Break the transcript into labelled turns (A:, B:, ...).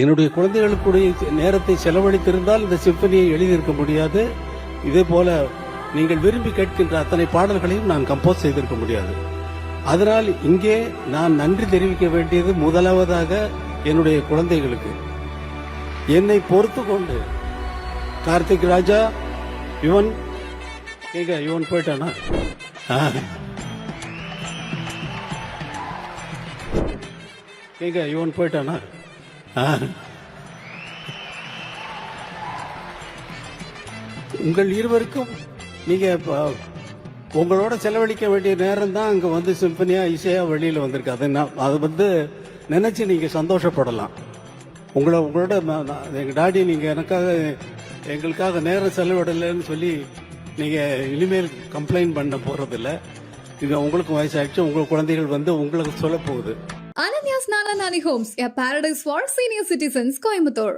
A: என்னுடைய குழந்தைகளுக்குடைய நேரத்தை செலவழித்திருந்தால் இந்த சிம்பனியை எழுதியிருக்க முடியாது. இதே போல நீங்கள் விரும்பி கேட்கின்ற அத்தனை பாடல்களையும் நான் கம்போஸ் செய்திருக்க முடியாது. அதனால் இங்கே நான் நன்றி தெரிவிக்க வேண்டியது முதலாவதாக என்னுடைய குழந்தைகளுக்கு. என்னை பொறுத்து கொண்டு கார்த்திக் ராஜா யுவன் யுவன் போயிட்டானா யுவன் போயிட்டானா உங்கள் இருவருக்கும் நீங்க உங்களோட செலவழிக்க வேண்டிய நேரம் தான் அங்க வந்து சிம்பனியா இசையா வெளியில வந்திருக்கு. அதை நினைச்சு நீங்க சந்தோஷப்படலாம். உங்களோட எங்க டாடி நீங்க எங்களுக்காக நேரம் செலவிடலைன்னு சொல்லி நீங்க இனிமேல் கம்ப்ளைண்ட் பண்ண போறதில்ல. இது உங்களுக்கு வயசாயிடுச்சு, உங்க குழந்தைகள் வந்து உங்களுக்கு சொல்ல போகுது.
B: Ananya's Nana Nani Homes, a paradise for senior citizens, Coimbatore.